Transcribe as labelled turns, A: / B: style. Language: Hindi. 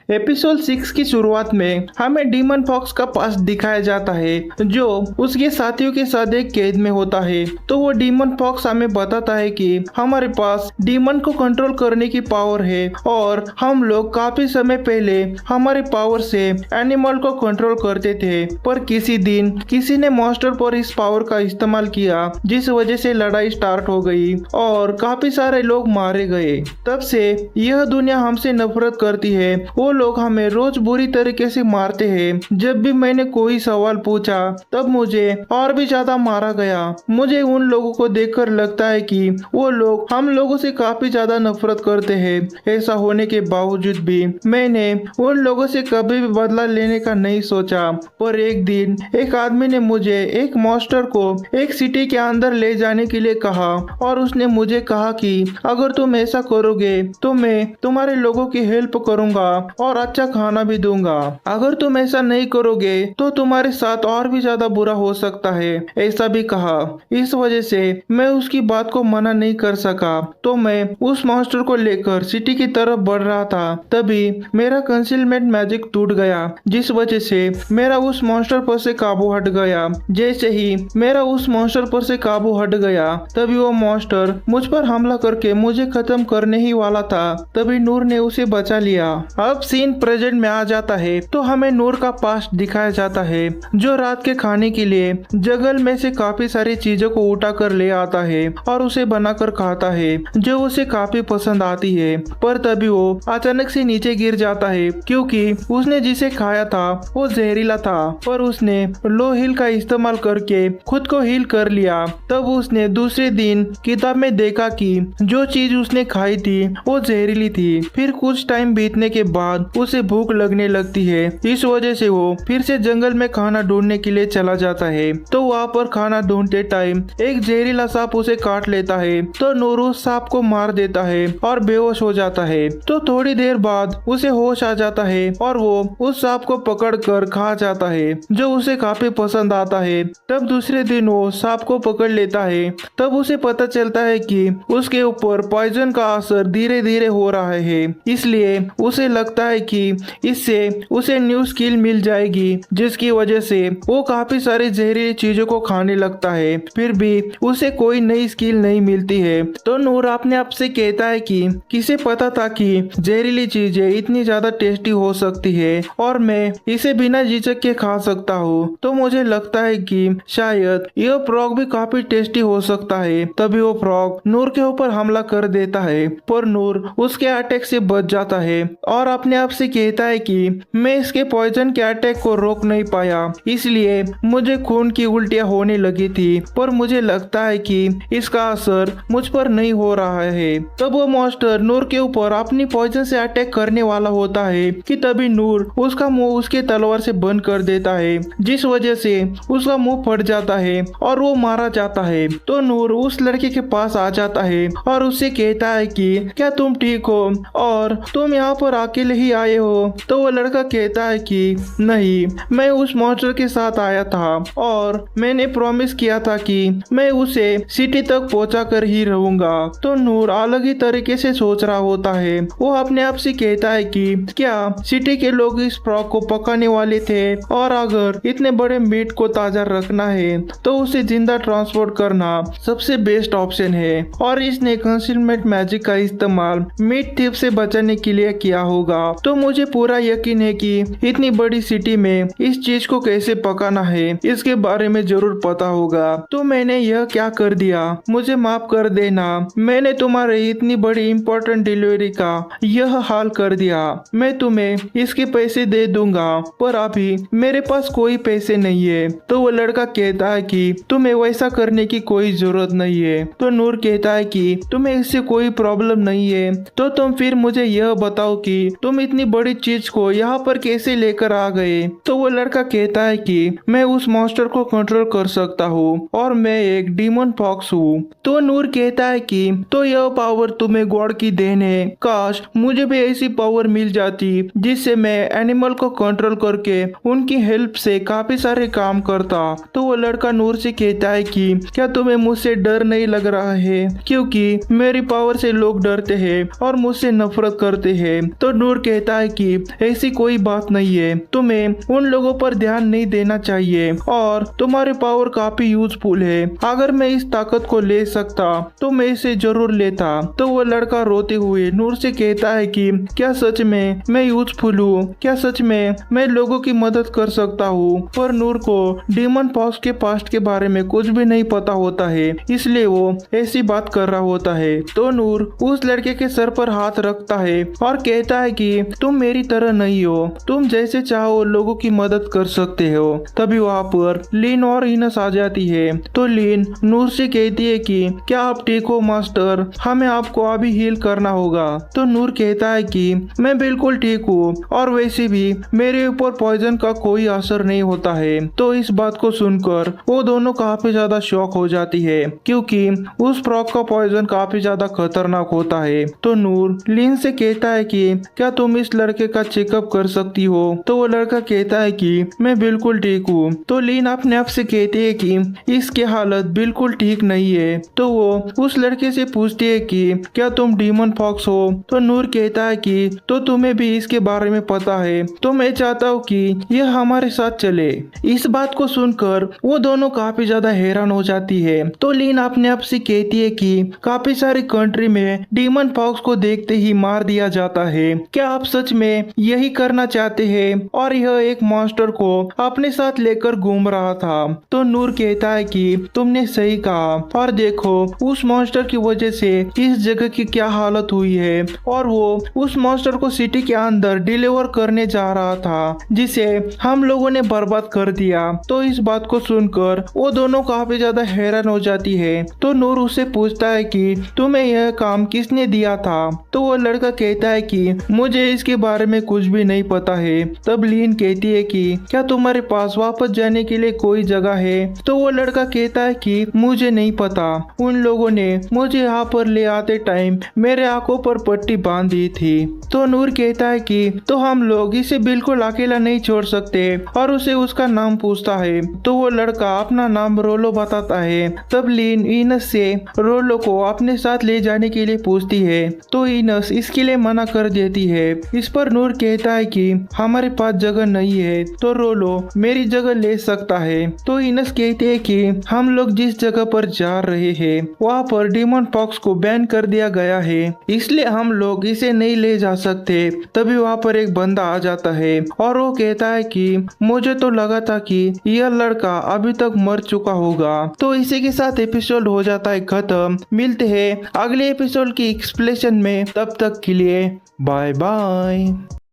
A: एपिसोड 6 की शुरुआत में हमें डीमन फॉक्स का पास्ट दिखाया जाता है जो उसके साथियों के साथ एक कैद में होता है। तो वो डीमन फॉक्स हमें बताता है कि हमारे पास डीमन को कंट्रोल करने की पावर है और हम लोग काफी समय पहले हमारे पावर से एनिमल को कंट्रोल करते थे, पर किसी दिन किसी ने मॉन्स्टर पर इस पावर का इस्तेमाल किया जिस वजह से लड़ाई स्टार्ट हो गई और काफी सारे लोग मारे गए। तब से यह दुनिया हमसे नफरत करती है। वो लोग हमें रोज बुरी तरीके से मारते हैं। जब भी मैंने कोई सवाल पूछा तब मुझे और भी ज्यादा मारा गया। मुझे उन लोगों को देखकर लगता है कि वो लोग हम लोगों से काफी ज्यादा नफरत करते हैं। ऐसा होने के बावजूद भी मैंने उन लोगों से कभी भी बदला लेने का नहीं सोचा, पर एक दिन एक आदमी ने मुझे एक मॉन्स्टर को एक सिटी के अंदर ले जाने के लिए कहा और उसने मुझे कहा कि अगर तुम ऐसा करोगे तो मैं तुम्हारे लोगों की हेल्प करूंगा और अच्छा खाना भी दूंगा। अगर तुम ऐसा नहीं करोगे तो तुम्हारे साथ और भी ज्यादा बुरा हो सकता है, ऐसा भी कहा। इस वजह से मैं उसकी बात को मना नहीं कर सका, तो मैं उस मॉन्स्टर को लेकर सिटी की तरफ बढ़ रहा था। तभी मेरा कंसीलमेंट मैजिक टूट गया जिस वजह से मेरा उस मॉन्स्टर पर से काबू हट गया। जैसे ही मेरा उस मॉन्स्टर पर से काबू हट गया तभी वो मॉन्स्टर मुझ पर हमला करके मुझे खत्म करने ही वाला था। तभी नूर ने उसे बचा लिया। अब सीन प्रेजेंट में आ जाता है तो हमें नूर का पास्ट दिखाया जाता है जो रात के खाने के लिए जंगल में से काफी सारी चीजों को उठा कर ले आता है और उसे बनाकर खाता है जो उसे काफी पसंद आती है। पर तभी वो अचानक से नीचे गिर जाता है क्योंकि उसने जिसे खाया था वो जहरीला था, पर उसने लो हील का इस्तेमाल करके खुद को हील कर लिया। तब उसने दूसरे दिन किताब में देखा कि जो चीज उसने खाई थी वो जहरीली थी। फिर कुछ टाइम बीतने के बाद उसे भूख लगने लगती है। इस वजह से वो फिर से जंगल में खाना ढूंढने के लिए चला जाता है। तो वहाँ पर खाना ढूंढते टाइम एक जहरीला सांप उसे काट लेता है। तो नूर उस सांप को मार देता है और बेहोश हो जाता है। तो थोड़ी देर बाद उसे होश आ जाता है और वो उस सांप को पकड़ कर खा जाता है जो उसे काफी पसंद आता है। तब दूसरे दिन वो सांप को पकड़ लेता है। तब उसे पता चलता है कि उसके ऊपर पॉइजन का असर धीरे धीरे हो रहा है, इसलिए उसे लगता है कि इससे उसे न्यू स्किल मिल जाएगी जिसकी वजह से वो काफी सारी जहरीली चीजों को खाने लगता है। फिर भी उसे कोई नई स्किल नहीं मिलती है। तो नूर अपने आप से कहता है कि किसे पता था कि जहरीली चीजें इतनी ज्यादा टेस्टी हो सकती है और मैं इसे बिना झिझक के खा सकता हूँ। तो मुझे लगता है कि शायद यह फ्रॉग भी काफी टेस्टी हो सकता है। तभी वो फ्रॉग नूर के ऊपर हमला कर देता है, पर नूर उसके अटैक से बच जाता है और अपने आप से कहता है कि मैं इसके पॉइजन के अटैक को रोक नहीं पाया, इसलिए मुझे खून की उल्टियां होने लगी थी, पर मुझे लगता है कि इसका असर मुझ पर नहीं हो रहा है। तब वो मॉन्स्टर नूर के ऊपर अपनी पॉइजन से अटैक करने वाला होता है कि तभी नूर उसका मुंह उसके तलवार से बंद कर देता है जिस वजह से उसका मुंह फट जाता है और वो मारा जाता है। तो नूर उस लड़के के पास आ जाता है और उससे कहता है कि क्या तुम ठीक हो और तुम यहाँ पर अकेले ही आए हो? तो वो लड़का कहता है कि नहीं, मैं उस मॉन्स्टर के साथ आया था और मैंने प्रॉमिस किया था कि मैं उसे सिटी तक पहुंचा कर ही रहूंगा। तो नूर अलग ही तरीके से सोच रहा होता है। वो अपने आप से कहता है कि क्या सिटी के लोग इस फ्रॉग को पकाने वाले थे और अगर इतने बड़े मीट को ताजा रखना है तो उसे जिंदा ट्रांसपोर्ट करना सबसे बेस्ट ऑप्शन है और इसने कंसीलमेंट मैजिक का इस्तेमाल मीट थीफ से बचाने के लिए किया होगा। तो मुझे पूरा यकीन है कि इतनी बड़ी सिटी में इस चीज को कैसे पकाना है इसके बारे में जरूर पता होगा। तो मैंने यह क्या कर दिया, मुझे माफ कर देना। मैंने तुम्हारी इतनी बड़ी इम्पोर्टेंट डिलीवरी का यह हाल कर दिया। मैं तुम्हें इसके पैसे दे दूंगा, पर अभी मेरे पास कोई पैसे नहीं है। तो वो लड़का कहता है कि तुम्हें वैसा करने की कोई जरूरत नहीं है। तो नूर कहता है कि तुम्हें इससे कोई प्रॉब्लम नहीं है, तो तुम फिर मुझे यह बताओ कि तुम इतनी बड़ी चीज को यहाँ पर कैसे लेकर आ गए। तो वो लड़का कहता है कि मैं उस मॉन्स्टर को कंट्रोल कर सकता हूँ और मैं एक डीमन फॉक्स हूँ। तो नूर कहता है कि तो यह पावर तुम्हें गॉड की देन है। काश मुझे भी ऐसी पावर मिल जाती जिससे मैं एनिमल को कंट्रोल करके उनकी हेल्प से काफी सारे काम करता। तो वो लड़का नूर से कहता है कि क्या तुम्हें मुझसे डर नहीं लग रहा है, क्योंकि मेरी पावर से लोग डरते हैं और मुझसे नफरत करते हैं। तो नूर कहता कहता है कि ऐसी कोई बात नहीं है, तुम्हें उन लोगों पर ध्यान नहीं देना चाहिए और तुम्हारे पावर काफी यूजफुल है। अगर मैं इस ताकत को ले सकता तो मैं इसे जरूर लेता। तो वो लड़का रोते हुए नूर से कहता है कि क्या सच में मैं यूजफुल हूँ? क्या सच में मैं लोगों की मदद कर सकता हूँ? पर नूर को डीमन पॉक्स के पास्ट के बारे में कुछ भी नहीं पता होता है, इसलिए वो ऐसी बात कर रहा होता है। तो नूर उस लड़के के सर पर हाथ रखता है और कहता है कि तुम मेरी तरह नहीं हो, तुम जैसे चाहो लोगों की मदद कर सकते हो। तभी वहाँ पर लीन और इनस आ जाती है। तो लीन नूर से कहती है कि क्या आप ठीक हो मास्टर? हमें आपको अभी हील करना होगा। तो नूर कहता है कि मैं बिल्कुल ठीक हूँ और वैसे भी मेरे ऊपर पॉइजन का कोई असर नहीं होता है। तो इस बात को सुनकर वो दोनों काफी ज्यादा शॉक हो जाती है, क्योंकि उस फ्रॉग का पॉइजन काफी ज्यादा खतरनाक होता है। तो नूर लीन से कहता है कि क्या तुम इस लड़के का चेकअप कर सकती हो? तो वो लड़का कहता है कि मैं बिल्कुल ठीक हूँ। तो लीन अपने आप से कहती है कि इसकी हालत बिल्कुल ठीक नहीं है। तो वो उस लड़के से पूछती है कि क्या तुम डीमन फॉक्स हो? तो नूर कहता है कि तो तुम्हें भी इसके बारे में पता है, तो मैं चाहता हूँ कि यह हमारे साथ चले। इस बात को सुनकर वो दोनों काफी ज्यादा हैरान हो जाती है। तो लीन अपने आप से कहती है कि काफी सारी कंट्री में डीमन फॉक्स को देखते ही मार दिया जाता है। क्या आप सच में यही करना चाहते हैं? और यह एक मॉन्स्टर को अपने साथ लेकर घूम रहा था। तो नूर कहता है कि तुमने सही कहा, और देखो उस मॉन्स्टर की वजह से इस जगह की क्या हालत हुई है। और वो उस मॉन्स्टर को सिटी के अंदर डिलीवर करने जा रहा था, जिसे हम लोगों ने बर्बाद कर दिया। तो इस बात को सुनकर वो दोनों काफी ज्यादा हैरान हो जाती है। तो नूर उससे पूछता है कि तुम्हें यह काम किसने दिया था? तो वो लड़का कहता है कि मुझे इसके बारे में कुछ भी नहीं पता है। तब लीन कहती है कि क्या तुम्हारे पास वापस जाने के लिए कोई जगह है? तो वो लड़का कहता है कि मुझे नहीं पता, उन लोगों ने मुझे यहाँ पर ले आते टाइम मेरे आंखों पर पट्टी बांध दी थी। तो नूर कहता है कि तो हम लोग इसे बिल्कुल अकेला नहीं छोड़ सकते, और उसे उसका नाम पूछता है। तो वो लड़का अपना नाम रोलो बताता है। तब लीन इनस से रोलो को अपने साथ ले जाने के लिए पूछती है। तो इनस इसके लिए मना कर देती है। इस पर नूर कहता है कि हमारे पास जगह नहीं है, तो रोलो मेरी जगह ले सकता है। तो इनस कहते हैं कि हम लोग जिस जगह पर जा रहे हैं वहाँ पर डीमन फॉक्स को बैन कर दिया गया है, इसलिए हम लोग इसे नहीं ले जा सकते। तभी वहाँ पर एक बंदा आ जाता है और वो कहता है कि मुझे तो लगा था कि यह लड़का अभी तक मर चुका होगा। तो इसी के साथ एपिसोड हो जाता है खत्म। मिलते हैं अगले एपिसोड की एक्सप्लेनेशन में, तब तक के लिए बाय बाय।